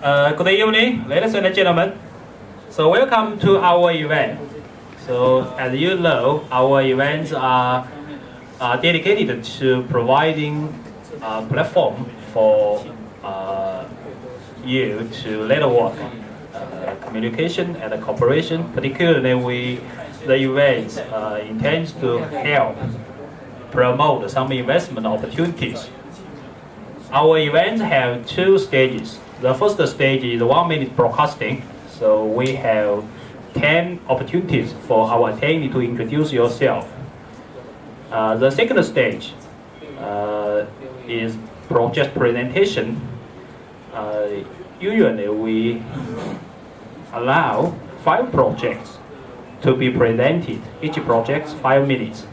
Good evening, ladies and gentlemen. So welcome to our event. So as you know, our events are dedicated to providing a platform for you to network, communication and cooperation. Particularly, the event intends to help promote some investment opportunities. Our events have two stages. The first stage is 1 minute broadcasting. So we have 10 opportunities for our attendee to introduce yourself. The second stage is project presentation. Usually we allow 5 projects to be presented. Each project 5 minutes.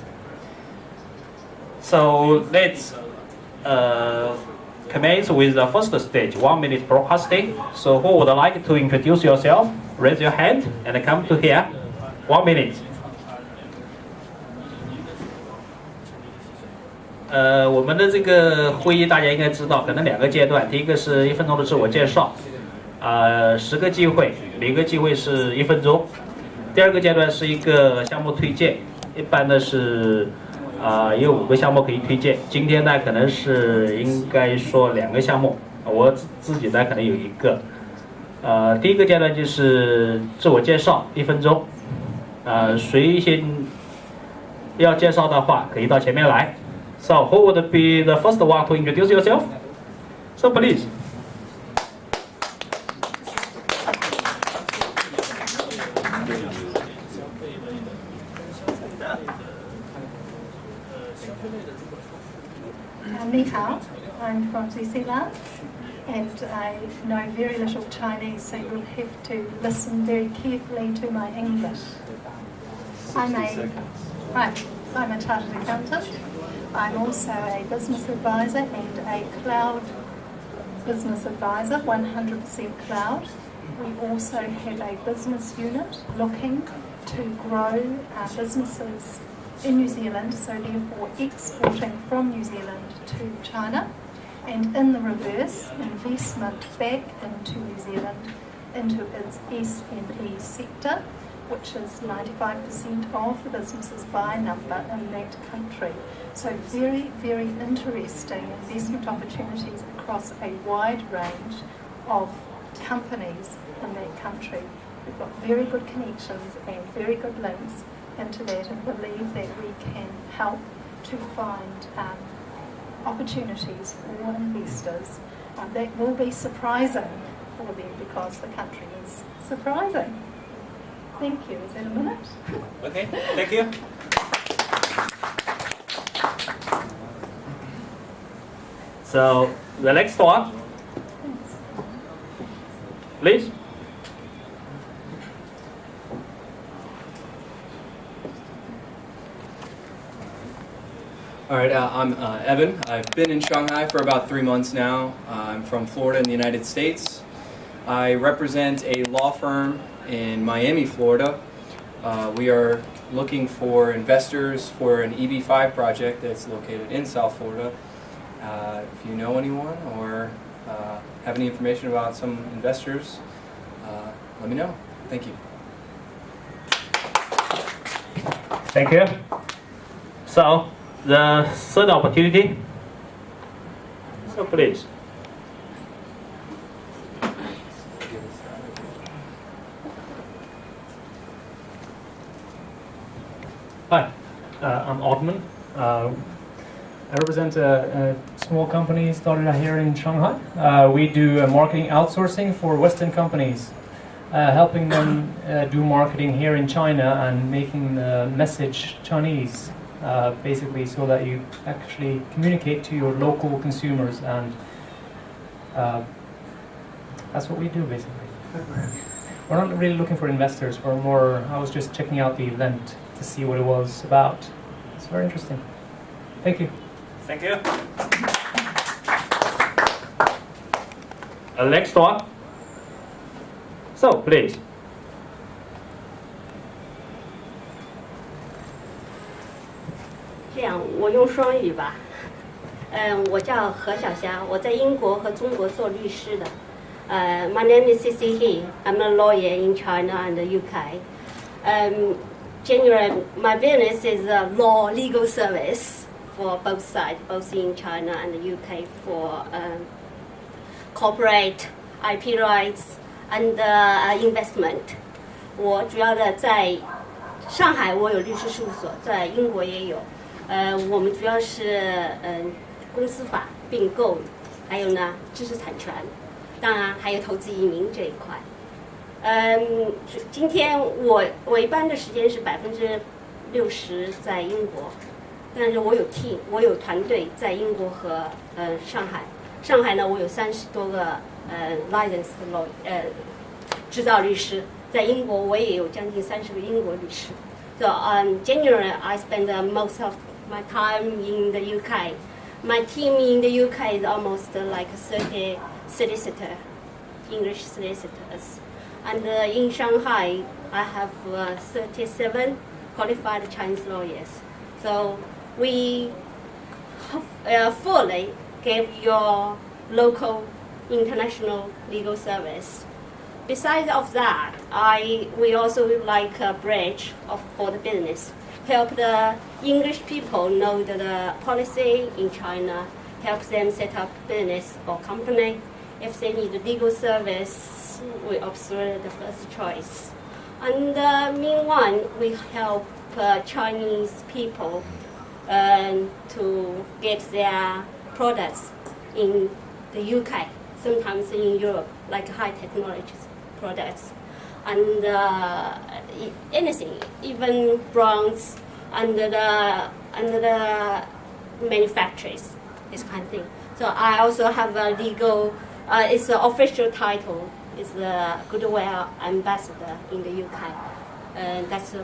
So let's commence with the first stage, 1 minute broadcasting. So who would like to introduce yourself? Raise your hand and come to here. 1 minute. 我们的这个会议大家应该知道，可能2个阶段。第一个是1分钟的自我介绍，10个机会，每个机会是1分钟。第二个阶段是一个项目推荐，一般的是有5个项目可以推荐。今天呢，可能是应该说2个项目，我自己呢可能有1个。第一个阶段就是自我介绍1分钟，谁先要介绍的话，可以到前面来。So who would be the first one to introduce yourself? So please. Ni hao, I'm from New Zealand and I know very little Chinese, so you'll have to listen very carefully to my English. I'm a chartered accountant. I'm also a business advisor and a cloud business advisor, 100% cloud. We also have a business unit looking to grow our businesses in New Zealand, so therefore exporting from New Zealand to China, and in the reverse, investment back into New Zealand, into its SME sector, which is 95% of the businesses by number in that country. So very, very interesting investment opportunities across a wide range of companies in that country. We've got very good connections and very good links into that and believe that we can help to find opportunities for investors that will be surprising for them because the country is surprising. Thank you. Is that a minute? Okay, thank you. So the next one, please. All right, I'm Evan. I've been in Shanghai for about 3 months now. I'm from Florida in the United States. I represent a law firm in Miami, Florida. We are looking for investors for an EB5 project that's located in South Florida. If you know anyone or have any information about some investors, let me know. Thank you. Thank you. So the third opportunity. So please. Hi, I'm Ottman. I represent a small company started here in Shanghai. We do marketing outsourcing for Western companies, helping them do marketing here in China and making the message Chinese, basically so that you actually communicate to your local consumers, and that's what we do basically. We're not really looking for investors, we're more, I was just checking out the event to see what it was about. It's very interesting. Thank you. Thank you. Next one. So please. 这样，我用双语吧。我叫何小霞，我在英国和中国做律师的。My name is Sisi He. I'm a lawyer in China and the UK. Generally, my business is a legal service for both sides, both in China and the UK, for corporate IP rights and investment. 我主要的在上海，我有律师事务所，在英国也有。我们主要是公司法、并购，还有呢知识产权，当然还有投资移民这一块。今天我一般的时间是60%在英国，但是我有 team， 我有团队在英国和上海。上海呢，我有30多个licensed lawyer 执照律师，在英国我也有将近30个英国律师。So generally, I spend most of my time in the UK. My team in the UK is almost like 30 solicitors, English solicitors. And in Shanghai, I have 37 qualified Chinese lawyers. So we fully give your local international legal service. Besides of that, we also like a bridge for the business. Help the English people know the policy in China, help them set up business or company. If they need legal service, we observe the first choice. And meanwhile, we help Chinese people to get their products in the UK, sometimes in Europe, like high technology products. And anything, even bronze under the manufacturers, this kind of thing. So I also have a legal, it's an official title, it's the Goodwill Ambassador in the UK. And that's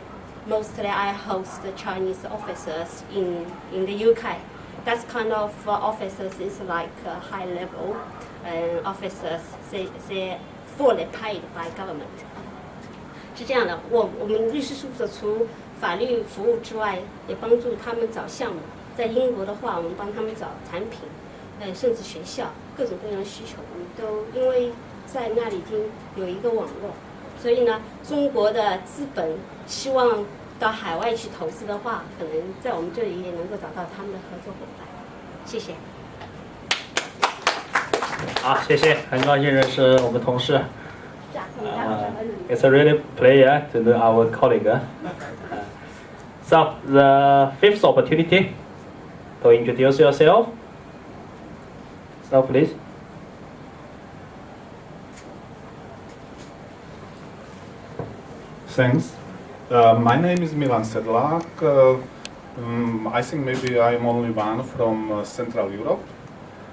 mostly I host the Chinese officers in the UK. That kind of officers is like high level officers, they fully paid by government. 是这样的，我们律师事务所除法律服务之外，也帮助他们找项目。在英国的话，我们帮他们找产品，甚至学校各种各样的需求，我们都因为在那里已经有一个网络，所以呢，中国的资本希望到海外去投资的话，可能在我们这里也能够找到他们的合作伙伴。谢谢。好，谢谢，很高兴认识我们同事。It's a really pleasure to know our colleague. So the fifth opportunity to introduce yourself. So please. Thanks. My name is Milan Sedlak. I think maybe I'm only one from Central Europe.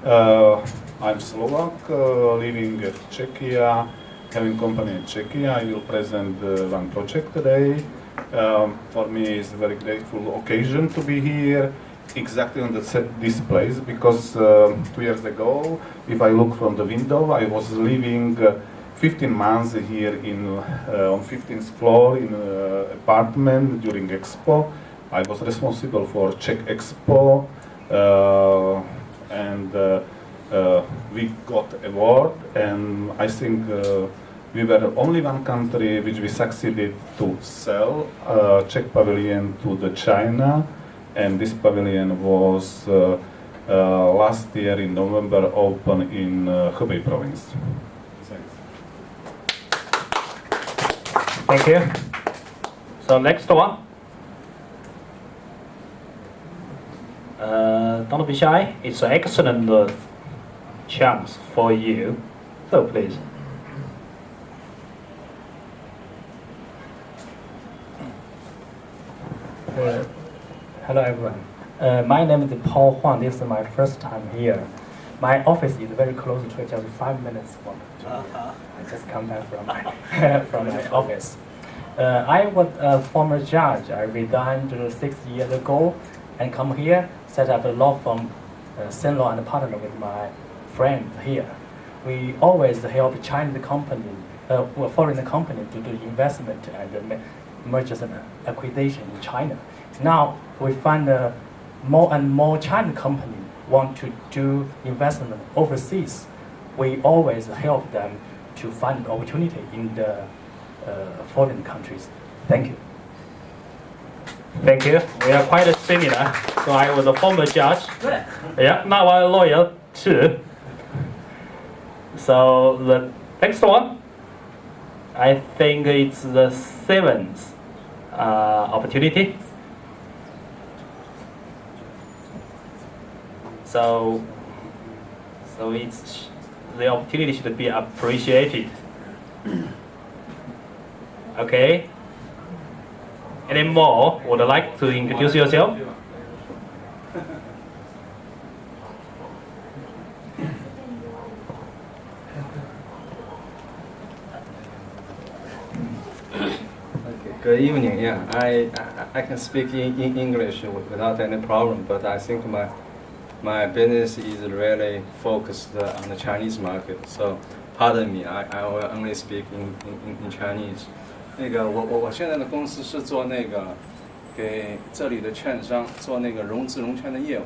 I'm Slovak, living in Czechia, having company in Czechia. I will present one project today. For me, it's a very grateful occasion to be here, exactly on this place, because 2 years ago, if I look from the window, I was living 15 months here on 15th floor in an apartment during Expo. I was responsible for Czech Expo, and we got award, and I think we were the only one country which we succeeded to sell Czech pavilion to the China, and this pavilion was last year in November open in Hebei province. Thank you. So next one. Don't be shy. It's an excellent chance for you. So please. Hello everyone. My name is Paul Huang. This is my first time here. My office is very close to just 5 minutes walk. I just come back from my office. I was a former judge. I resigned 6 years ago and come here, set up a law firm, Senlaw and partner with my friend here. We always help Chinese company, foreign company to do investment and mergers and acquisition in China. Now we find more and more Chinese company want to do investment overseas. we always help them to find opportunity in the foreign countries. Thank you. Thank you. We are quite similar. So I was a former judge. Good. Yeah, now I'm a lawyer too. So the next one, I think it's the 7th opportunity. So it's the opportunity should be appreciated. Okay. Any more would like to introduce yourself? Good evening. Yeah, I can speak in English without any problem, but I think my business is really focused on the Chinese market. So pardon me, I will only speak in Chinese. 我现在的公司是做给这里的券商做融资融券的业务，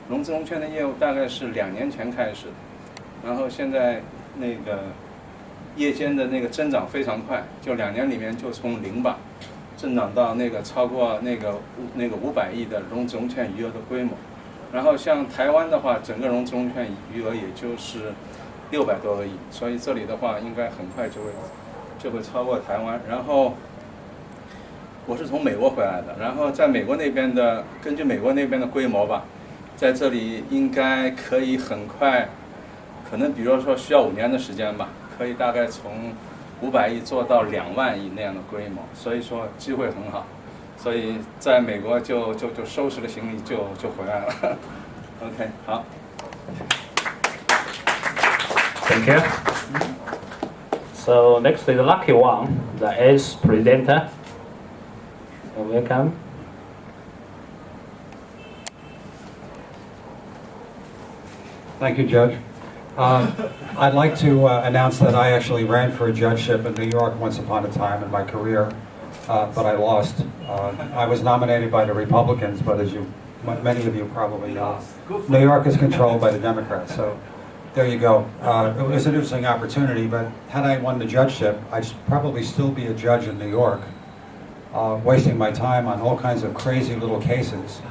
融资融券的业务大概是2年前开始的，然后现在夜间的增长非常快，就2年里面就从0吧，增长到超过500亿的融资融券余额的规模。然后像台湾的话，整个融资融券余额也就是600多个亿，所以这里的话应该很快就会超过台湾。然后我是从美国回来的，然后在美国那边根据美国那边的规模吧，在这里应该可以很快，可能比如说需要5年的时间吧。可以大概从500亿做到2万亿那样的规模，所以说机会很好，所以在美国就收拾了行李就回来了。OK， 好。Thank you. So next is the lucky one, the S presenter. Welcome. Thank you, Judge. I'd like to announce that I actually ran for a judgeship in New York once upon a time in my career, but I lost. I was nominated by the Republicans, but as many of you probably know, New York is controlled by the Democrats. So there you go. It was an interesting opportunity, but had I won the judgeship, I'd probably still be a judge in New York, wasting my time on all kinds of crazy little cases.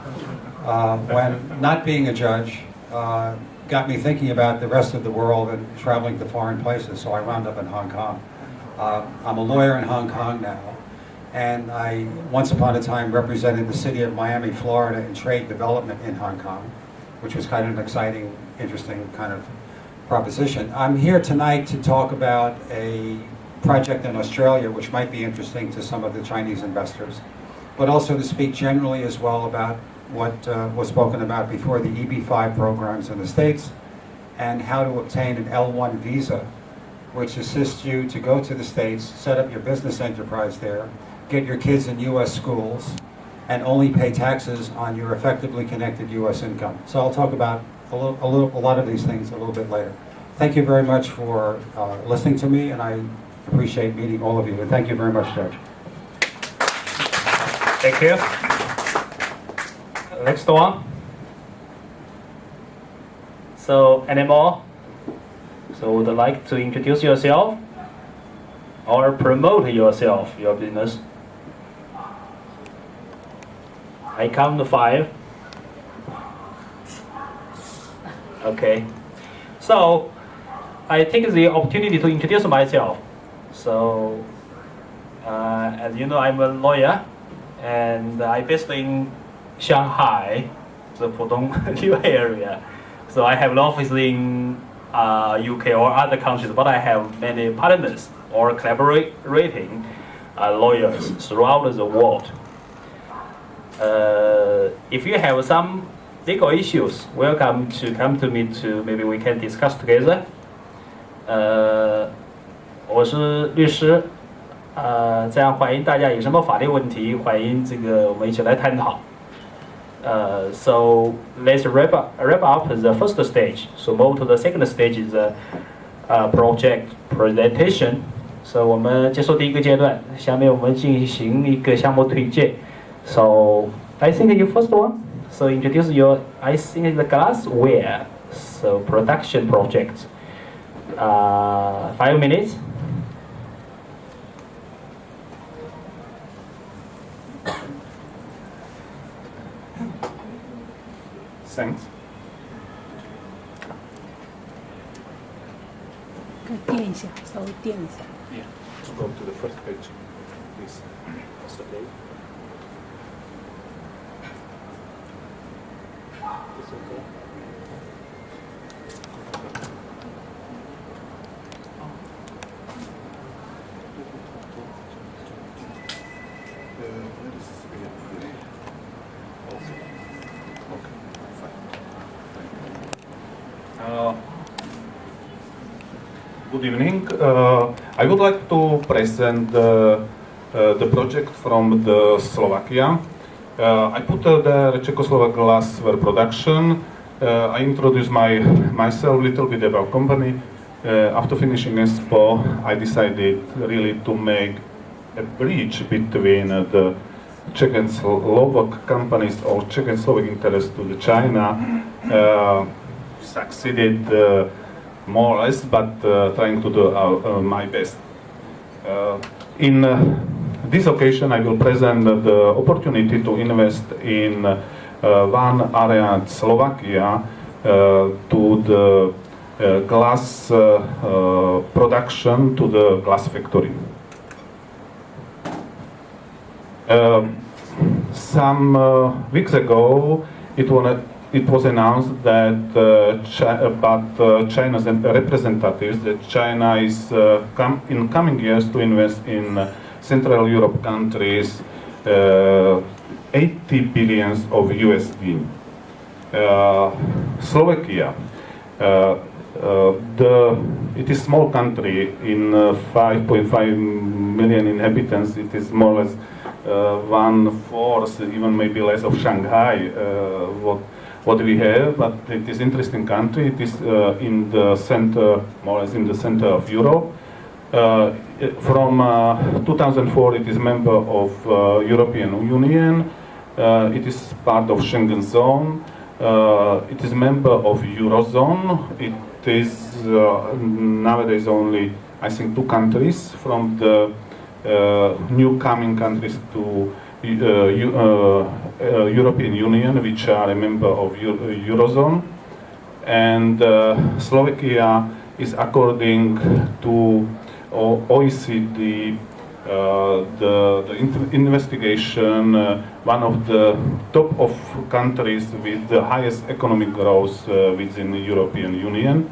When not being a judge, got me thinking about the rest of the world and traveling to foreign places, so I wound up in Hong Kong. I'm a lawyer in Hong Kong now, and I once upon a time represented the city of Miami, Florida in trade development in Hong Kong, which was kind of an exciting, interesting kind of proposition. I'm here tonight to talk about a project in Australia which might be interesting to some of the Chinese investors, but also to speak generally as well about what was spoken about before, the EB-5 programs in the States, and how to obtain an L1 visa, which assists you to go to the States, set up your business enterprise there, get your kids in U.S. schools, and only pay taxes on your effectively connected U.S. income. So I'll talk about a lot of these things a little bit later. Thank you very much for listening to me, and I appreciate meeting all of you. And thank you very much, Judge. Thank you. Next one. So, any more? So, would you like to introduce yourself or promote yourself, your business? I count to 5. Okay. So, I take the opportunity to introduce myself. So, as you know, I'm a lawyer, and I'm based in Shanghai, the Pudong area. So I have an office in UK or other countries, but I have many partners or collaborating lawyers throughout the world. If you have some legal issues, welcome to come to me to maybe we can discuss together. 我是律师，这样欢迎大家有什么法律问题，欢迎我们一起来探讨。So let's wrap up the first stage. So move to the second stage is the project presentation. So 我们结束第一个阶段，下面我们进行一个项目推介。So I think you first one. So introduce your, I think the glassware, so production project. 5 minutes. Thanks. 可以垫一下，稍微垫一下。 Yeah. To go to the first page, please. That's okay. It's okay. Good evening. I would like to present the project from the Slovakia. I put the Czechoslovak glassware production. I introduce myself a little bit about company. After finishing Expo, I decided really to make a bridge between the Czech and Slovak companies or Czech and Slovak interests to the China. Succeeded more or less, but trying to do my best. In this occasion, I will present the opportunity to invest in one area in Slovakia to the glass production, to the glass factory. Some weeks ago, it was announced that China's representatives that China is in coming years to invest in Central Europe countries 80 billions of USD. Slovakia, it is small country in 5.5 million inhabitants. It is more or less 1/4, even maybe less of Shanghai. What we have, but it is interesting country. It is in the center, more or less in the center of Europe. From 2004, it is member of European Union. It is part of Schengen zone. It is member of Eurozone. It is nowadays only, I think, 2 countries from the new coming countries to European Union, which are a member of Eurozone, and Slovakia is, according to OECD, the investigation, one of the top of countries with the highest economic growth within the European Union,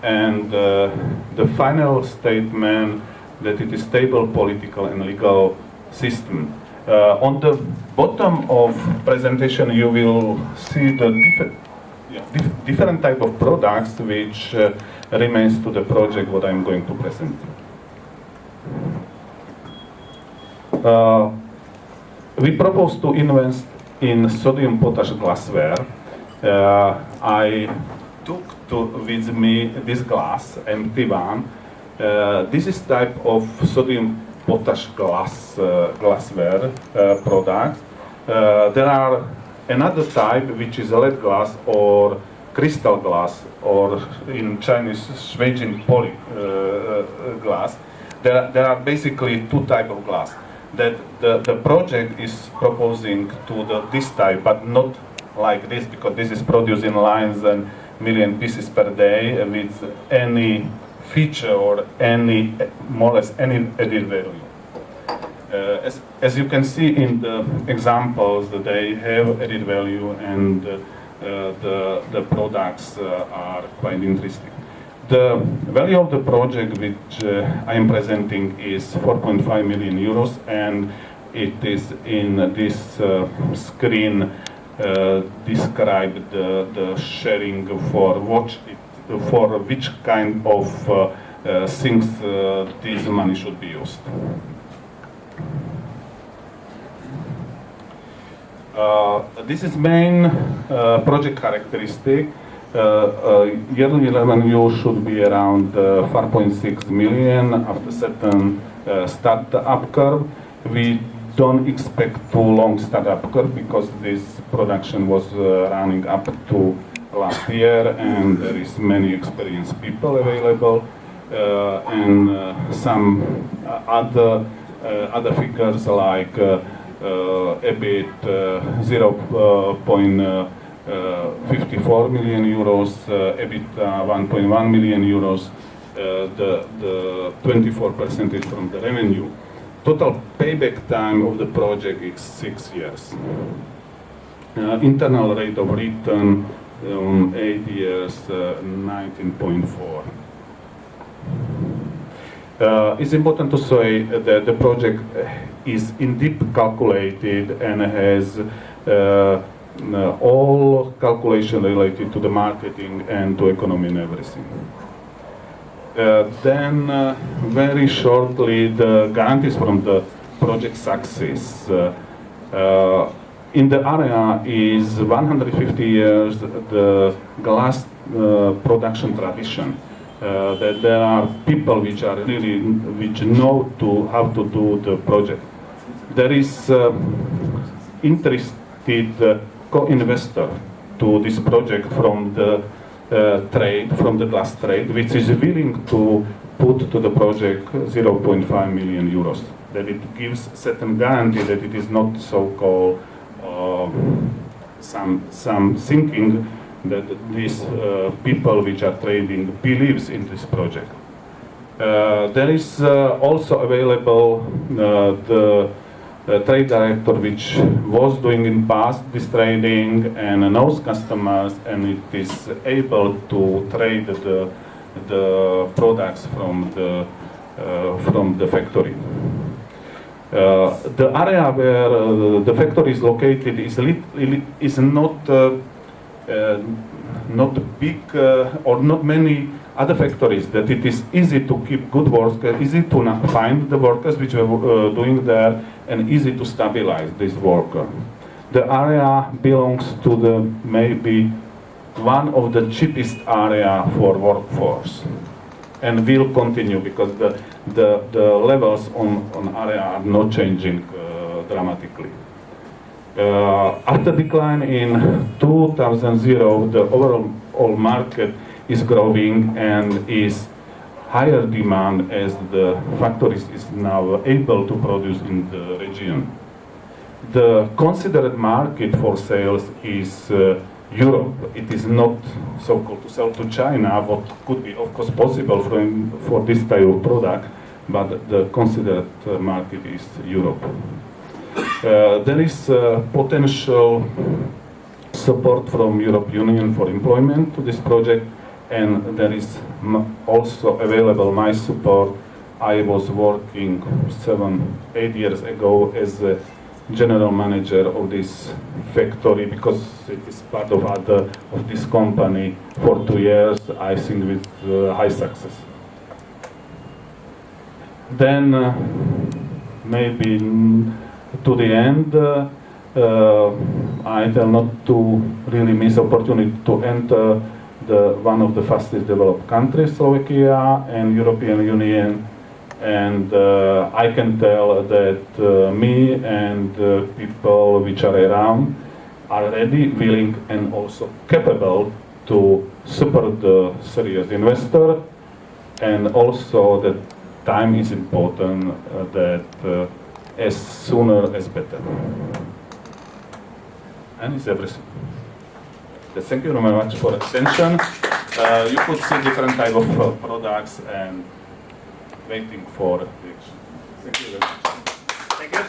and the final statement that it is stable political and legal system. On the bottom of presentation, you will see the different type of products which remains to the project what I'm going to present. We propose to invest in sodium potash glassware. I took with me this glass, empty one. This is type of sodium potash glassware product. There are another type which is lead glass or crystal glass, or in Chinese Schweigen poly glass. There are basically 2 types of glass. That the project is proposing to this type, but not like this, because this is produced in lines and million pieces per day with any feature or any, more or less any added value. As you can see in the examples, they have added value, and the products are quite interesting. The value of the project which I am presenting is 4.5 million euros, and it is in this screen described the sharing for which kind of things this money should be used. This is main project characteristic. Yearly revenue should be around 4.6 million after certain start-up curve. We don't expect too long start-up curve because this production was running up to last year, and there is many experienced people available, and some other figures like EBIT 0.54 million euros, EBITDA 1.1 million euros, the 24% from the revenue. Total payback time of the project is 6 years. Internal rate of return on 8 years, 19.4. It's important to say that the project is indeed calculated and has all calculation related to the marketing and to economy and everything. Then, very shortly, the guarantees from the project success. In the area is 150 years the glass production tradition. That there are people which know how to do the project. There is interested co-investor to this project from the from the glass trade, which is willing to put to the project 0.5 million euros. That it gives certain guarantee that it is not so-called some thinking that these people which are trading believes in this project. There is also available the trade director which was doing in past this trading and knows customers, and it is able to trade the products from the factory. The area where the factory is located is not big or not many other factories, that it is easy to keep good workers, easy to find the workers which are doing there, and easy to stabilize this worker. The area belongs to the maybe one of the cheapest area for workforce, and will continue because the levels on area are not changing dramatically. After decline in 2000, the overall market is growing and is higher demand as the factories is now able to produce in the region. The considered market for sales is Europe. It is not so-called to sell to China, what could be of course possible for this type of product, but the considered market is Europe. There is potential support from European Union for employment to this project, and there is also available my support. I was working 7-8 years ago as a general manager of this factory because it is part of this company for 2 years, I think with high success. Then maybe to the end, I tell not to really miss opportunity to enter one of the fastest developed countries, Slovakia, and European Union, and I can tell that me and people which are around are ready, willing, and also capable to support the serious investor, and also that time is important, that as sooner as better. And it's everything. Thank you very much for attention. You could see different type of products and waiting for the action. Thank you very much. Thank you.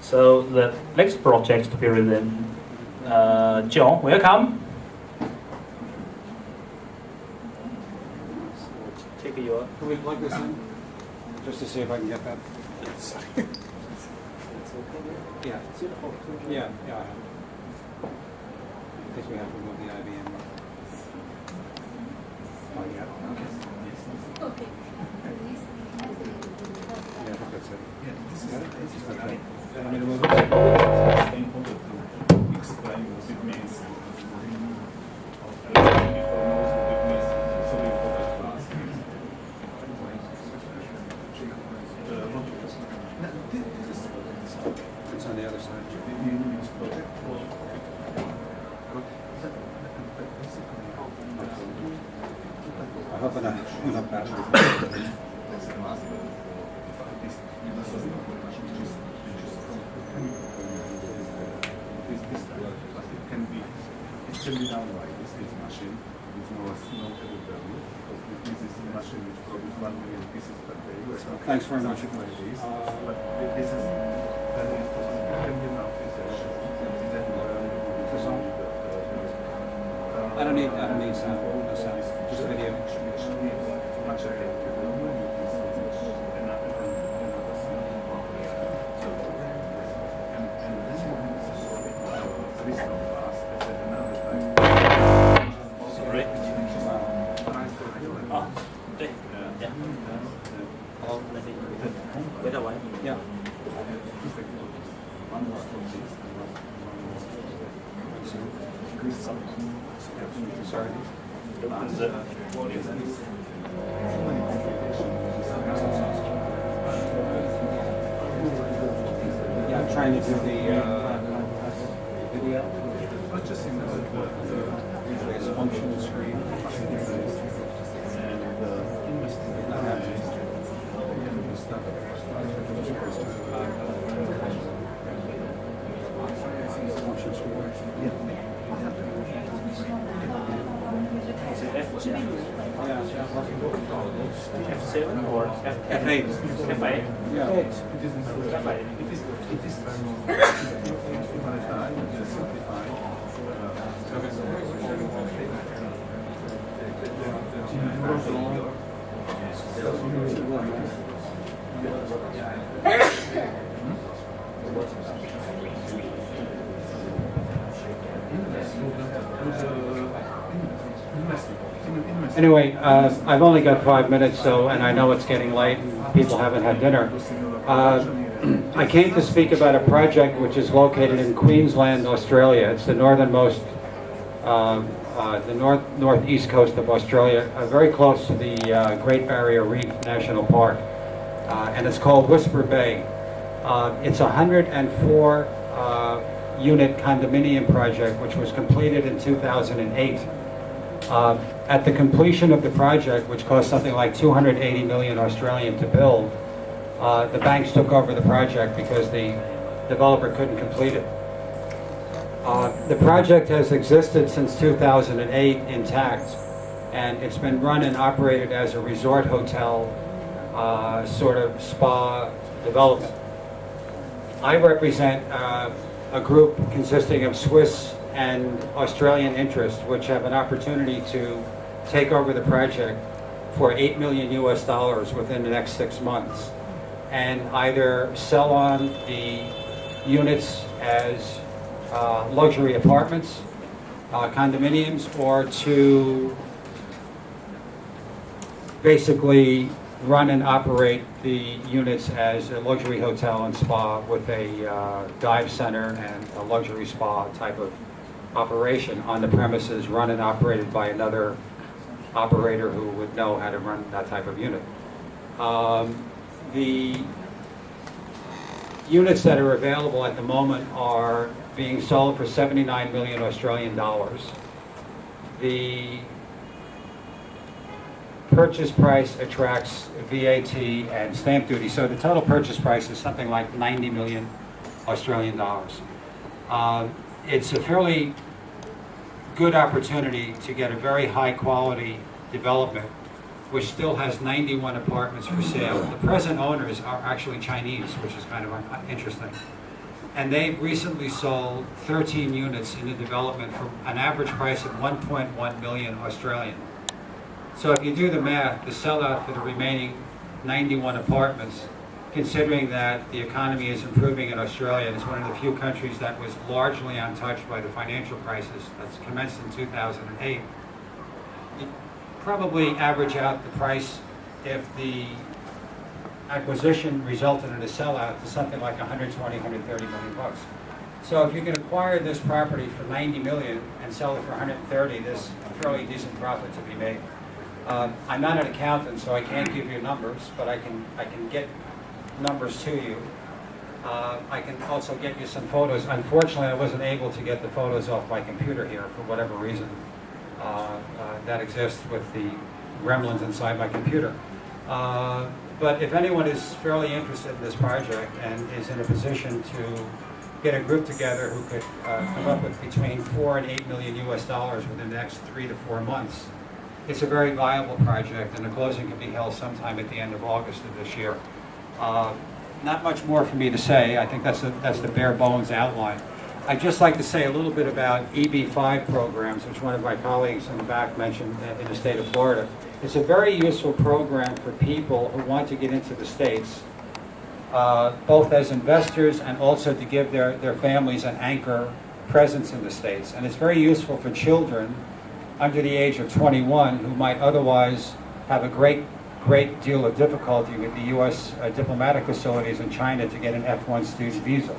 So the next project to be written, John, welcome. Take your. Can we plug this in? Just to see if I can get that. Yeah. Yeah. Yeah. I think we have to move the IBM. Oh, yeah. Okay. Yeah, I think that's it. Okay. I mean, move it. Explain what it means. It's on the other side. hope enough battery. It can be done like this machine. It's no added value. This is a machine which produces 1 million pieces per day. So Thanks very much. Like this. But this is very important. It can be now I don't need sample. No sample. Just video. Much Yeah. Sorry. Yeah, I'm trying to do the video. Usually it's function screen. Function screen. F7 or F8. F8? Yeah. It is Anyway, I've only got 5 minutes, and I know it's getting late and people haven't had dinner. I came to speak about a project which is located in Queensland, Australia. It's the northernmost, the northeast coast of Australia, very close to the Great Barrier Reef National Park, and it's called Whisper Bay. It's a 104 unit condominium project which was completed in 2008. At the completion of the project, which cost something like 280 million Australian to build, the banks took over the project because the developer couldn't complete it. The project has existed since 2008 intact, and it's been run and operated as a resort hotel, sort of spa development. I represent a group consisting of Swiss and Australian interests, which have an opportunity to take over the project for $8 million US within the next 6 months, and either sell on the units as luxury apartments, condominiums, or to basically run and operate the units as a luxury hotel and spa with a dive center and a luxury spa type of operation on the premises, run and operated by another operator who would know how to run that type of unit. The units that are available at the moment are being sold for 79 million Australian dollars. The purchase price attracts VAT and stamp duty, so the total purchase price is something like 90 million Australian dollars. It's a fairly good opportunity to get a very high quality development which still has 91 apartments for sale. The present owners are actually Chinese, which is kind of interesting. And they've recently sold 13 units in the development for an average price of 1.1 million Australian. So if you do the math, the sellout for the remaining 91 apartments, considering that the economy is improving in Australia, it's one of the few countries that was largely untouched by the financial crisis that's commenced in 2008, you probably average out the price if the acquisition resulted in a sellout to something like 120, 130 million bucks. So if you can acquire this property for 90 million and sell it for 130, there's a fairly decent profit to be made. I'm not an accountant, so I can't give you numbers, but I can get numbers to you. I can also get you some photos. Unfortunately, I wasn't able to get the photos off my computer here for whatever reason that exists with the gremlins inside my computer. But if anyone is fairly interested in this project and is in a position to get a group together who could come up with between $4 and $8 million within the next 3 to 4 months, it's a very viable project, and the closing can be held sometime at the end of August of this year. Not much more for me to say. I think that's the bare bones outline. I'd just like to say a little bit about EB-5 programs, which one of my colleagues in the back mentioned in the state of Florida. It's a very useful program for people who want to get into the States, both as investors and also to give their families an anchor presence in the States. And it's very useful for children under the age of 21 who might otherwise have a great deal of difficulty with the U.S. diplomatic facilities in China to get an F1 student visa.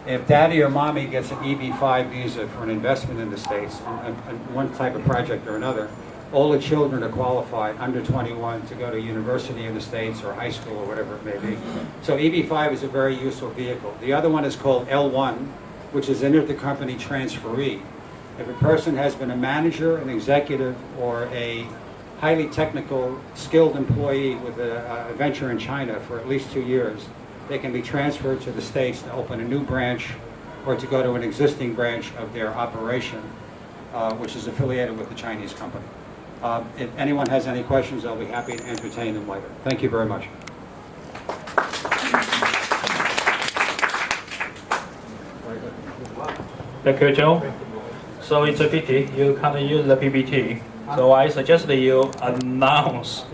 If daddy or mommy gets an EB-5 visa for an investment in the States, on one type of project or another, all the children are qualified under 21 to go to university in the States or high school or whatever it may be. So EB-5 is a very useful vehicle. The other one is called L1, which is an intercompany transferee. If a person has been a manager, an executive, or a highly technical, skilled employee with a venture in China for at least 2 years, they can be transferred to the States to open a new branch or to go to an existing branch of their operation, which is affiliated with the Chinese company. If anyone has any questions, I'll be happy to entertain them later. Thank you very much. Thank you, Joe. So it's a pity you can't use the PPT. So I suggest that you announce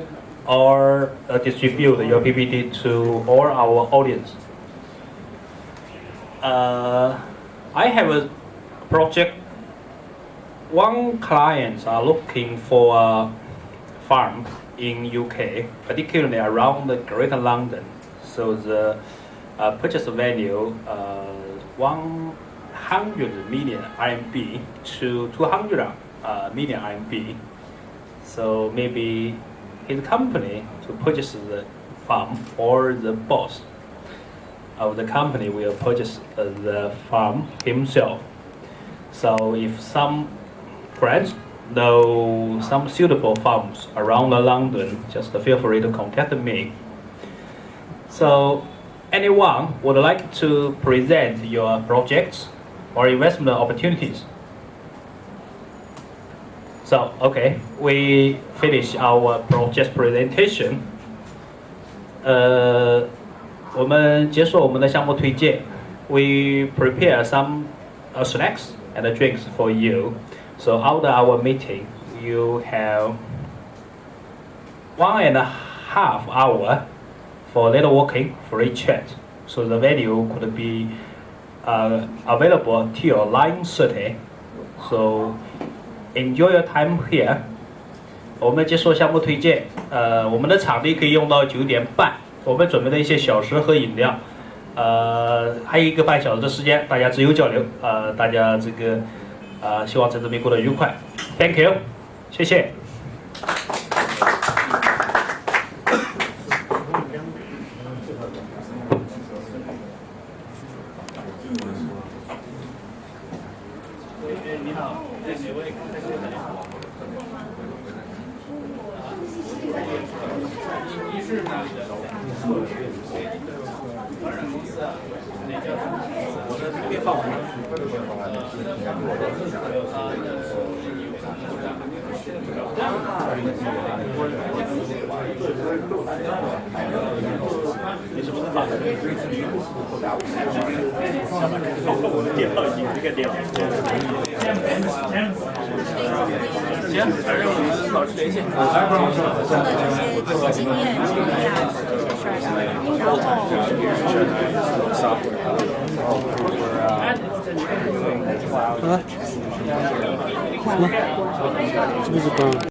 or distribute your PPT to all our audience. I have a project. One client are looking for a farm in UK, particularly around the Greater London. So the purchase value 100 million RMB to 200 million RMB. So maybe his company to purchase the farm, or the boss of the company will purchase the farm himself. So if some friends know some suitable farms around London, just feel free to contact me. So anyone would like to present your projects or investment opportunities? So, okay, we finish our project presentation. 我们结束我们的项目推荐。We prepare some snacks and drinks for you. So after our meeting, you have 1.5 hours for networking, free chat. So the venue could be available till 9:30. So enjoy your time here. 我们结束项目推荐。我们的场地可以用到9点半。我们准备了一些小食和饮料。还有1个半小时的时间，大家自由交流。大家这个希望在这边过得愉快。Thank you， 谢谢。你好，这几位开始很好。一是哪里的？当然公司啊，哪家公司？我的这边放完了。你是不是法人？我点到你这个点。行，反正我们保持联系。经验经验啊，这些事儿，然后是不是关了？